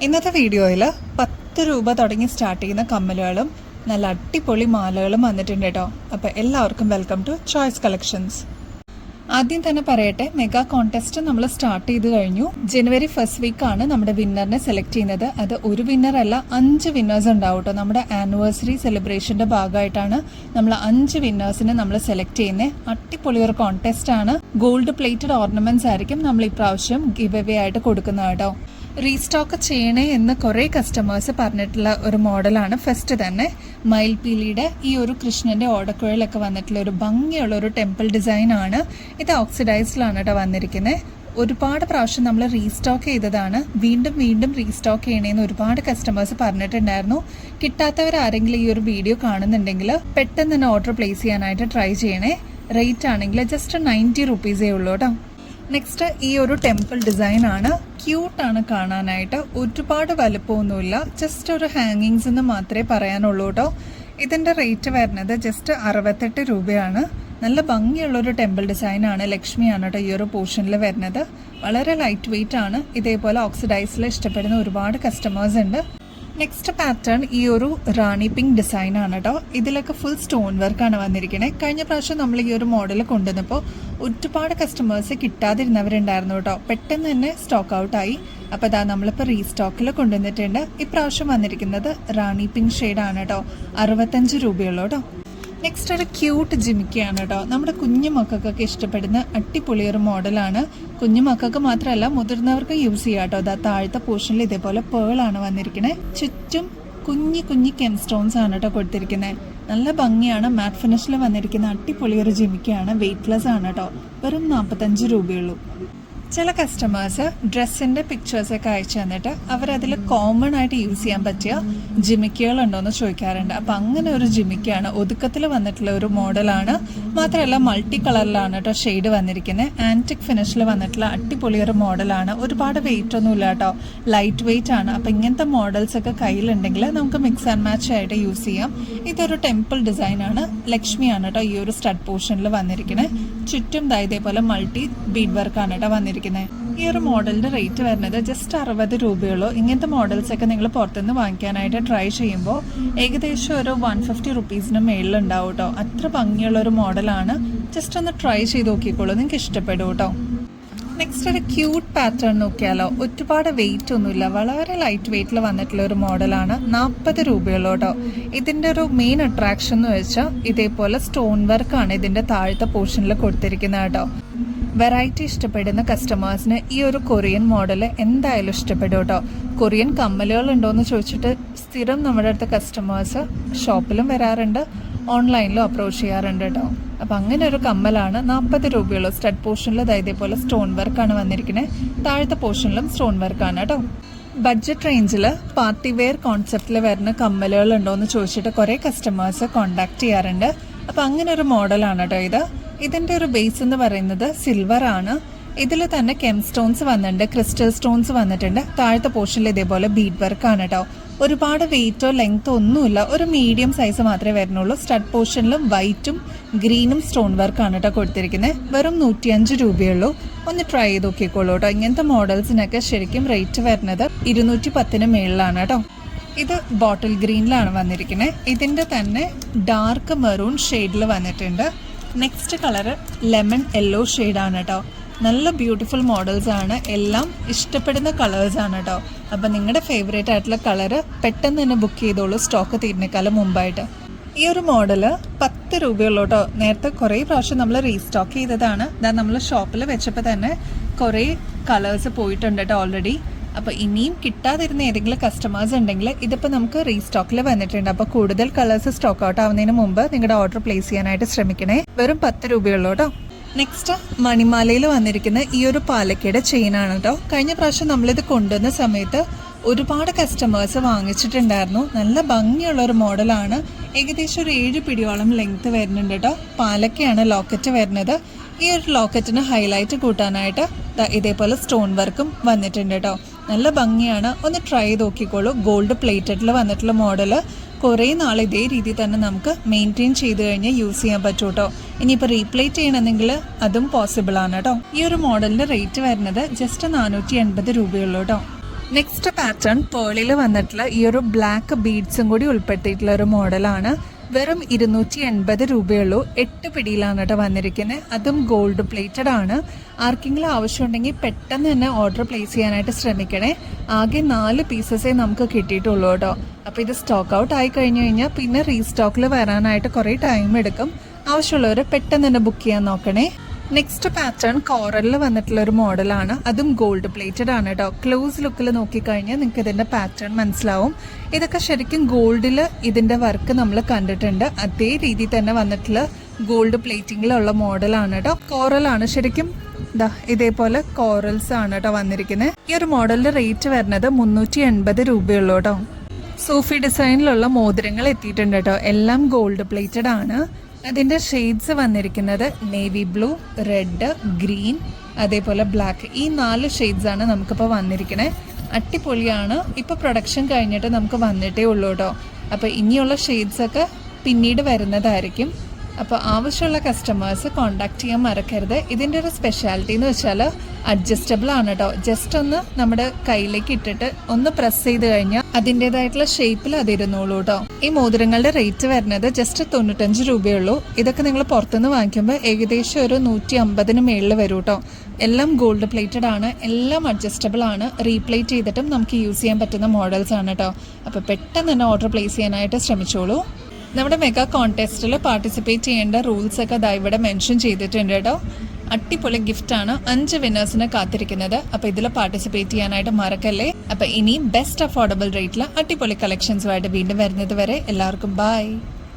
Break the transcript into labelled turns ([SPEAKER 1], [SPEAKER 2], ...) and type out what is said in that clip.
[SPEAKER 1] ഇന്നത്തെ വീഡിയോയിൽ 10 രൂപ തുടങ്ങി സ്റ്റാർട്ട് ചെയ്യുന്ന കമ്മലുകളും നല്ല അടിപൊളി മാലകളും വന്നിട്ടുണ്ട് കേട്ടോ. അപ്പോൾ എല്ലാവർക്കും വെൽക്കം ടു ചോയ്സ് കളക്ഷൻസ്. ആദ്യം തന്നെ പറയട്ടെ, മെഗാ കോൺടെസ്റ്റ് നമ്മൾ സ്റ്റാർട്ട് ചെയ്ത് കഴിഞ്ഞു. ജനുവരി 1st വീക്കാണ് നമ്മുടെ വിന്നറിനെ സെലക്ട് ചെയ്യുന്നത്. അത് ഒരു വിന്നർ അല്ല, 5 വിന്നേഴ്സ് ഉണ്ടാവും കേട്ടോ. നമ്മുടെ ആനിവേഴ്സറി സെലിബ്രേഷന്റെ ഭാഗമായിട്ടാണ് നമ്മൾ 5 വിന്നേഴ്സിനെ നമ്മൾ സെലക്ട് ചെയ്യുന്നത്. അടിപൊളി ഒരു കോൺടെസ്റ്റ് ആണ്. ഗോൾഡ് പ്ലേറ്റഡ് ഓർണമെന്റ്സ് ആയിരിക്കും നമ്മൾ ഇപ്രാവശ്യം ഗിവ് അവേ ആയിട്ട് കൊടുക്കുന്നത് കേട്ടോ. റീസ്റ്റോക്ക് ചെയ്യണേ എന്ന് കുറേ കസ്റ്റമേഴ്സ് പറഞ്ഞിട്ടുള്ള ഒരു മോഡലാണ്. ഫസ്റ്റ് തന്നെ മയിൽപീലിയുടെ ഈ ഒരു കൃഷ്ണന്റെ ഓടക്കുഴലൊക്കെ വന്നിട്ടുള്ള ഒരു ഭംഗിയുള്ള ഒരു ടെമ്പിൾ ഡിസൈൻ ആണ്. ഇത് ഓക്സിഡൈസ്ഡിലാണ് കേട്ടോ വന്നിരിക്കുന്നത്. ഒരുപാട് പ്രാവശ്യം നമ്മൾ റീസ്റ്റോക്ക് ചെയ്തതാണ്. വീണ്ടും വീണ്ടും റീസ്റ്റോക്ക് ചെയ്യണേന്ന് ഒരുപാട് കസ്റ്റമേഴ്സ് പറഞ്ഞിട്ടുണ്ടായിരുന്നു. കിട്ടാത്തവരാരെങ്കിലും ഈ ഒരു വീഡിയോ കാണുന്നുണ്ടെങ്കിൽ പെട്ടെന്ന് തന്നെ ഓർഡർ പ്ലേസ് ചെയ്യാനായിട്ട് ട്രൈ ചെയ്യണേ. റേറ്റ് ആണെങ്കിൽ ജസ്റ്റ് 90 റുപ്പീസേ ഉള്ളൂ കേട്ടോ. നെക്സ്റ്റ് ഈ ഒരു ടെമ്പിൾ ഡിസൈൻ ആണ്. ക്യൂട്ടാണ് കാണാനായിട്ട്. ഒരുപാട് വലുപ്പമൊന്നുമില്ല, ജസ്റ്റ് ഒരു ഹാങ്ങിങ്സ് എന്ന് മാത്രമേ പറയാനുള്ളൂ കേട്ടോ. ഇതിൻ്റെ റേറ്റ് വരുന്നത് ജസ്റ്റ് 68 രൂപയാണ്. നല്ല ഭംഗിയുള്ളൊരു ടെമ്പിൾ ഡിസൈൻ ആണ്. ലക്ഷ്മിയാണ് കേട്ടോ ഈ ഒരു പോർഷനിൽ വരുന്നത്. വളരെ ലൈറ്റ് വെയിറ്റ് ആണ്. ഇതേപോലെ ഓക്സിഡൈസിൽ ഇഷ്ടപ്പെടുന്ന ഒരുപാട് കസ്റ്റമേഴ്സ് ഉണ്ട്. നെക്സ്റ്റ് പാറ്റേൺ ഈ ഒരു റാണി പിങ്ക് ഡിസൈൻ ആണ് കേട്ടോ. ഇതിലൊക്കെ ഫുൾ സ്റ്റോൺ വർക്കാണ് വന്നിരിക്കുന്നത്. കഴിഞ്ഞ പ്രാവശ്യം നമ്മൾ ഈ ഒരു മോഡൽ കൊണ്ടുവന്നപ്പോൾ ഒരുപാട് കസ്റ്റമേഴ്സ് കിട്ടാതിരുന്നവരുണ്ടായിരുന്നു കേട്ടോ. പെട്ടെന്ന് തന്നെ സ്റ്റോക്ക് ഔട്ടായി. അപ്പോൾ ഇതാ നമ്മളിപ്പോൾ റീസ്റ്റോക്കിൽ കൊണ്ടുവന്നിട്ടുണ്ട്. ഇപ്രാവശ്യം വന്നിരിക്കുന്നത് റാണി പിങ്ക് ഷെയ്ഡാണ് കേട്ടോ. 65 രൂപയുള്ളൂ കേട്ടോ. നെക്സ്റ്റ് ഒരു ക്യൂട്ട് ജിമിക്കയാണ് കേട്ടോ. നമ്മുടെ കുഞ്ഞു മക്കൾക്കൊക്കെ ഇഷ്ടപ്പെടുന്ന അടിപൊളി ഒരു മോഡലാണ്. കുഞ്ഞു മക്കൾക്ക് മാത്രമല്ല മുതിർന്നവർക്ക് യൂസ് ചെയ്യാം കേട്ടോ. അതാ താഴത്തെ പോർഷനിൽ ഇതേപോലെ പേളാണ് വന്നിരിക്കുന്നത്. ചുറ്റും കുഞ്ഞി കുഞ്ഞി കെം സ്റ്റോൺസ് ആണ് കേട്ടോ കൊടുത്തിരിക്കുന്നത്. നല്ല ഭംഗിയാണ്. മാറ്റ് ഫിനിഷിൽ വന്നിരിക്കുന്ന അടിപൊളി ഒരു ജിമിക്കയാണ്. വെയ്റ്റ്ലെസ് ആണ് കേട്ടോ. വെറും 45 രൂപയുള്ളൂ. ചില കസ്റ്റമേഴ്സ് ഡ്രസ്സിൻ്റെ പിക്ചേഴ്സൊക്കെ അയച്ചു തന്നിട്ട് അവരതിൽ കോമൺ ആയിട്ട് യൂസ് ചെയ്യാൻ പറ്റിയ ജിമിക്കുകളുണ്ടോയെന്ന് ചോദിക്കാറുണ്ട്. അപ്പം അങ്ങനെ ഒരു ജിമിക്കാണ്. ഒതുക്കത്തിൽ വന്നിട്ടുള്ള ഒരു മോഡലാണ്. മാത്രമല്ല മൾട്ടി കളറിലാണ് കേട്ടോ ഷെയ്ഡ് വന്നിരിക്കുന്നത്. ആൻറ്റിക് ഫിനിഷിൽ വന്നിട്ടുള്ള അടിപൊളി ഒരു മോഡലാണ്. ഒരുപാട് വെയിറ്റ് ഒന്നുമില്ല കേട്ടോ. ലൈറ്റ് വെയിറ്റ് ആണ്. അപ്പം ഇങ്ങനത്തെ മോഡൽസൊക്കെ കയ്യിലുണ്ടെങ്കിൽ നമുക്ക് മിക്സ് ആൻഡ് മാച്ച് ആയിട്ട് യൂസ് ചെയ്യാം. ഇതൊരു ടെമ്പിൾ ഡിസൈനാണ്. ലക്ഷ്മിയാണ് കേട്ടോ ഈ ഒരു സ്റ്റഡ് പോർഷനിൽ വന്നിരിക്കുന്നത്. ചുറ്റും ഇതേപോലെ മൾട്ടി ബീഡ് വർക്കാണ് കേട്ടോ വന്നിരിക്കുന്നത്. ഈ ഒരു മോഡലിന്റെ റേറ്റ് വരുന്നത് ജസ്റ്റ് 60 രൂപയുള്ളൂ. ഇങ്ങനത്തെ മോഡൽസ് ഒക്കെ നിങ്ങൾ പുറത്തുനിന്ന് വാങ്ങിക്കാനായിട്ട് ട്രൈ ചെയ്യുമ്പോൾ ഏകദേശം ഒരു 150 റുപ്പീസിന് മേളിലുണ്ടാവും കേട്ടോ. അത്ര ഭംഗിയുള്ള ഒരു മോഡലാണ്. ജസ്റ്റ് ഒന്ന് ട്രൈ ചെയ്ത് നോക്കിക്കോളൂ, നിങ്ങൾക്ക് ഇഷ്ടപ്പെടും കേട്ടോ. നെക്സ്റ്റ് ഒരു ക്യൂട്ട് പാറ്റേൺ നോക്കിയാലോ. ഒരുപാട് വെയിറ്റ് ഒന്നുമില്ല, വളരെ ലൈറ്റ് വെയിറ്റിൽ വന്നിട്ടുള്ള ഒരു മോഡലാണ്. 40 രൂപയുള്ളൂ കേട്ടോ. ഇതിൻ്റെ ഒരു മെയിൻ അട്രാക്ഷൻ എന്ന് വെച്ചാൽ ഇതേപോലെ സ്റ്റോൺ വർക്കാണ് ഇതിൻ്റെ താഴത്തെ പോർഷനിൽ കൊടുത്തിരിക്കുന്നത് കേട്ടോ. വെറൈറ്റി ഇഷ്ടപ്പെടുന്ന കസ്റ്റമേഴ്സിന് ഈ ഒരു കൊറിയൻ മോഡൽ എന്തായാലും ഇഷ്ടപ്പെടും കേട്ടോ. കൊറിയൻ കമ്മലുകൾ ഉണ്ടോയെന്ന് ചോദിച്ചിട്ട് സ്ഥിരം നമ്മുടെ അടുത്ത കസ്റ്റമേഴ്സ് ഷോപ്പിലും വരാറുണ്ട്, ഓൺലൈനിലും അപ്രോച്ച് ചെയ്യാറുണ്ട് കേട്ടോ. അപ്പം അങ്ങനെ ഒരു കമ്മലാണ്. 40 രൂപയുള്ളൂ. സ്റ്റഡ് പോർഷനിൽ ഇതേപോലെ സ്റ്റോൺ വർക്കാണ് വന്നിരിക്കുന്നത്. താഴത്തെ പോർഷനിലും സ്റ്റോൺ വർക്കാണ് കേട്ടോ. ബഡ്ജറ്റ് റേഞ്ചിൽ പാർട്ടി വെയർ കോൺസെപ്റ്റിൽ വരുന്ന കമ്മലുകൾ ഉണ്ടോയെന്ന് ചോദിച്ചിട്ട് കുറേ കസ്റ്റമേഴ്സ് കോണ്ടാക്ട് ചെയ്യാറുണ്ട്. അപ്പം അങ്ങനെ ഒരു മോഡലാണ് കേട്ടോ ഇത്. ഇതിൻ്റെ ഒരു ബേസ് എന്ന് പറയുന്നത് സിൽവർ ആണ്. ഇതിൽ തന്നെ കെം സ്റ്റോൺസ് വന്നിട്ടുണ്ട്, ക്രിസ്റ്റൽ സ്റ്റോൺസ് വന്നിട്ടുണ്ട്. താഴത്തെ പോർഷനിൽ ഇതേപോലെ ബീഡ് വർക്കാണ് കേട്ടോ. ഒരുപാട് വെയിറ്റോ ലെങ്ത്തോ ഒന്നുമില്ല, ഒരു മീഡിയം സൈസ് മാത്രമേ വരുന്നുള്ളൂ. സ്റ്റഡ് പോർഷനിലും വൈറ്റും ഗ്രീനും സ്റ്റോൺ വർക്കാണ് കേട്ടോ കൊടുത്തിരിക്കുന്നത്. വെറും 105 രൂപയുള്ളൂ. ഒന്ന് ട്രൈ ചെയ്ത് നോക്കിക്കോളൂ കേട്ടോ. ഇങ്ങനത്തെ മോഡൽസിനൊക്കെ ശരിക്കും റേറ്റ് വരുന്നത് 210 മേളിലാണ് കേട്ടോ. ഇത് ബോട്ടിൽ ഗ്രീനിലാണ് വന്നിരിക്കുന്നത്. ഇതിൻ്റെ തന്നെ ഡാർക്ക് മെറൂൺ ഷെയ്ഡിൽ വന്നിട്ടുണ്ട്. നെക്സ്റ്റ് കളറ് ലെമൺ യെല്ലോ ഷെയ്ഡാണ് കേട്ടോ. നല്ല ബ്യൂട്ടിഫുൾ മോഡൽസ് ആണ്. എല്ലാം ഇഷ്ടപ്പെടുന്ന കളേഴ്സാണ് കേട്ടോ. അപ്പം നിങ്ങളുടെ ഫേവറേറ്റ് ആയിട്ടുള്ള കളറ് പെട്ടെന്ന് തന്നെ ബുക്ക് ചെയ്തോളൂ, സ്റ്റോക്ക് തീരുന്നേക്കാളും മുമ്പായിട്ട്. ഈ ഒരു മോഡല് 10 രൂപയുള്ളൂ കേട്ടോ. നേരത്തെ കുറേ പ്രാവശ്യം നമ്മൾ റീസ്റ്റോക്ക് ചെയ്തതാണ്. ഇതാ നമ്മൾ ഷോപ്പിൽ വെച്ചപ്പോൾ തന്നെ കുറേ കളേഴ്സ് പോയിട്ടുണ്ട് കേട്ടോ ഓൾറെഡി. അപ്പോൾ ഇനിയും കിട്ടാതിരുന്ന ഏതെങ്കിലും കസ്റ്റമേഴ്സ് ഉണ്ടെങ്കിൽ ഇതിപ്പോൾ നമുക്ക് റീസ്റ്റോക്കിൽ വന്നിട്ടുണ്ട്. അപ്പോൾ കൂടുതൽ കളേഴ്സ് സ്റ്റോക്ക് ഔട്ട് ആവുന്നതിന് മുമ്പ് നിങ്ങളുടെ ഓർഡർ പ്ലേസ് ചെയ്യാനായിട്ട് ശ്രമിക്കണേ. വെറും 10 രൂപയുള്ളൂ കേട്ടോ. നെക്സ്റ്റ് മണിമാലയിൽ വന്നിരിക്കുന്ന ഈ ഒരു പാലക്കയുടെ ചെയിനാണ് കേട്ടോ. കഴിഞ്ഞ പ്രാവശ്യം നമ്മളിത് കൊണ്ടുവന്ന സമയത്ത് ഒരുപാട് കസ്റ്റമേഴ്സ് വാങ്ങിച്ചിട്ടുണ്ടായിരുന്നു. നല്ല ഭംഗിയുള്ള ഒരു മോഡലാണ്. ഏകദേശം ഒരു 7 പിടിയോളം ലെങ്ത് വരുന്നുണ്ട് കേട്ടോ. പാലക്കയാണ് ലോക്കറ്റ് വരുന്നത്. ഈ ഒരു ലോക്കറ്റിന് ഹൈലൈറ്റ് കൂട്ടാനായിട്ട് ഇതേപോലെ സ്റ്റോൺ വർക്കും വന്നിട്ടുണ്ട് കേട്ടോ. നല്ല ഭംഗിയാണ്. ഒന്ന് ട്രൈ ചെയ്ത് നോക്കിക്കോളൂ. ഗോൾഡ് പ്ലേറ്റഡിൽ വന്നിട്ടുള്ള മോഡൽ കുറേ നാൾ ഇതേ രീതിയിൽ തന്നെ നമുക്ക് മെയിൻറ്റെയിൻ ചെയ്ത് കഴിഞ്ഞാൽ യൂസ് ചെയ്യാൻ പറ്റും കേട്ടോ. ഇനിയിപ്പോൾ റീപ്ലേറ്റ് ചെയ്യണമെങ്കിൽ അതും പോസിബിൾ ആണ് കേട്ടോ. ഈ ഒരു മോഡലിൻ്റെ റേറ്റ് വരുന്നത് ജസ്റ്റ് 480 രൂപയുള്ളൂ കേട്ടോ. നെക്സ്റ്റ് പാറ്റേൺ പേളിൽ വന്നിട്ടുള്ള ഈ ഒരു ബ്ലാക്ക് ബീഡ്സും കൂടി ഉൾപ്പെടുത്തിയിട്ടുള്ള ഒരു മോഡലാണ്. വെറും 280 രൂപയുള്ളൂ. 8 പിടിയിലാണ് കേട്ടോ വന്നിരിക്കുന്നത്. അതും ഗോൾഡ് പ്ലേറ്റഡ് ആണ്. ആർക്കെങ്കിലും ആവശ്യമുണ്ടെങ്കിൽ പെട്ടെന്ന് തന്നെ ഓർഡർ പ്ലേസ് ചെയ്യാനായിട്ട് ശ്രമിക്കണേ. ആകെ 4 പീസസേ നമുക്ക് കിട്ടിയിട്ടുള്ളൂ കേട്ടോ. അപ്പോൾ ഇത് സ്റ്റോക്ക് ഔട്ട് ആയി കഴിഞ്ഞു കഴിഞ്ഞാൽ പിന്നെ റീസ്റ്റോക്കിൽ വരാനായിട്ട് കുറേ ടൈം എടുക്കും. ആവശ്യമുള്ളവർ പെട്ടെന്ന് തന്നെ ബുക്ക് ചെയ്യാൻ നോക്കണേ. നെക്സ്റ്റ് പാറ്റേൺ കോറലിൽ വന്നിട്ടുള്ള ഒരു മോഡലാണ്. അതും ഗോൾഡ് പ്ലേറ്റഡ് ആണ് കേട്ടോ. ക്ലോസ് ലുക്കിൽ നോക്കിക്കഴിഞ്ഞാൽ നിങ്ങൾക്ക് ഇതിൻ്റെ പാറ്റേൺ മനസ്സിലാവും. ഇതൊക്കെ ശരിക്കും ഗോൾഡിൽ ഇതിൻ്റെ വർക്ക് നമ്മൾ കണ്ടിട്ടുണ്ട്. അതേ രീതിയിൽ തന്നെ വന്നിട്ടുള്ള ഗോൾഡ് പ്ലേറ്റിങ്ങിലുള്ള മോഡലാണ് കേട്ടോ. കോറലാണ് ശരിക്കും ഇതേപോലെ കോറൽസ് ആണ് കേട്ടോ വന്നിരിക്കുന്നത്. ഈ ഒരു മോഡലിൻ്റെ റേറ്റ് വരുന്നത് 380 രൂപയുള്ളൂ കേട്ടോ. സൂഫി ഡിസൈനിലുള്ള മോതിരങ്ങൾ എത്തിയിട്ടുണ്ട് കേട്ടോ. എല്ലാം ഗോൾഡ് പ്ലേറ്റഡ് ആണ്. അതിൻ്റെ ഷെയ്ഡ്സ് വന്നിരിക്കുന്നത് നേവി ബ്ലൂ, റെഡ്, ഗ്രീൻ, അതേപോലെ ബ്ലാക്ക്. ഈ 4 ഷെയ്ഡ്സാണ് നമുക്കിപ്പോൾ വന്നിരിക്കുന്നത്. അടിപൊളിയാണ്. ഇപ്പോൾ പ്രൊഡക്ഷൻ കഴിഞ്ഞിട്ട് നമുക്ക് വന്നിട്ടേ ഉള്ളൂ കേട്ടോ. അപ്പോൾ ഇനിയുള്ള ഷെയ്ഡ്സൊക്കെ പിന്നീട് വരുന്നതായിരിക്കും. അപ്പോൾ ആവശ്യമുള്ള കസ്റ്റമേഴ്സ് കോൺടാക്ട് ചെയ്യാൻ മറക്കരുത്. ഇതിൻ്റെ ഒരു സ്പെഷ്യാലിറ്റി എന്ന് വെച്ചാൽ അഡ്ജസ്റ്റബിൾ ആണ് കേട്ടോ. ജസ്റ്റ് ഒന്ന് നമ്മുടെ കയ്യിലേക്ക് ഇട്ടിട്ട് ഒന്ന് പ്രസ് ചെയ്ത് കഴിഞ്ഞാൽ അതിൻ്റെതായിട്ടുള്ള ഷേപ്പിൽ അതിരുന്നോളൂ കേട്ടോ. ഈ മോതിരങ്ങളുടെ റേറ്റ് വരുന്നത് ജസ്റ്റ് 95 രൂപയുള്ളൂ. ഇതൊക്കെ നിങ്ങൾ പുറത്തുനിന്ന് വാങ്ങിക്കുമ്പോൾ ഏകദേശം ഒരു 150 മേളിൽ വരും കേട്ടോ. എല്ലാം ഗോൾഡ് പ്ലേറ്റഡ് ആണ്. എല്ലാം അഡ്ജസ്റ്റബിൾ ആണ്. റീപ്ലേറ്റ് ചെയ്തിട്ടും നമുക്ക് യൂസ് ചെയ്യാൻ പറ്റുന്ന മോഡൽസ് ആണ് കേട്ടോ. അപ്പോൾ പെട്ടെന്ന് തന്നെ ഓർഡർ പ്ലേസ് ചെയ്യാനായിട്ട് ശ്രമിച്ചോളൂ. നമ്മുടെ മെഗാ കോൺടെസ്റ്റിൽ പാർട്ടിസിപ്പേറ്റ് ചെയ്യേണ്ട റൂൾസൊക്കെ ഇവിടെ മെൻഷൻ ചെയ്തിട്ടുണ്ട് കേട്ടോ. അടിപൊളി ഗിഫ്റ്റാണ്. 5 വിന്നേഴ്സിനെ കാത്തിരിക്കുന്നത്. അപ്പോൾ ഇതിൽ പാർട്ടിസിപ്പേറ്റ് ചെയ്യാനായിട്ട് മറക്കല്ലേ. അപ്പോൾ ഇനി ബെസ്റ്റ് അഫോർഡബിൾ റേറ്റിൽ അടിപൊളി കളക്ഷൻസുമായിട്ട് വീണ്ടും വരുന്നത് വരെ എല്ലാവർക്കും ബൈ.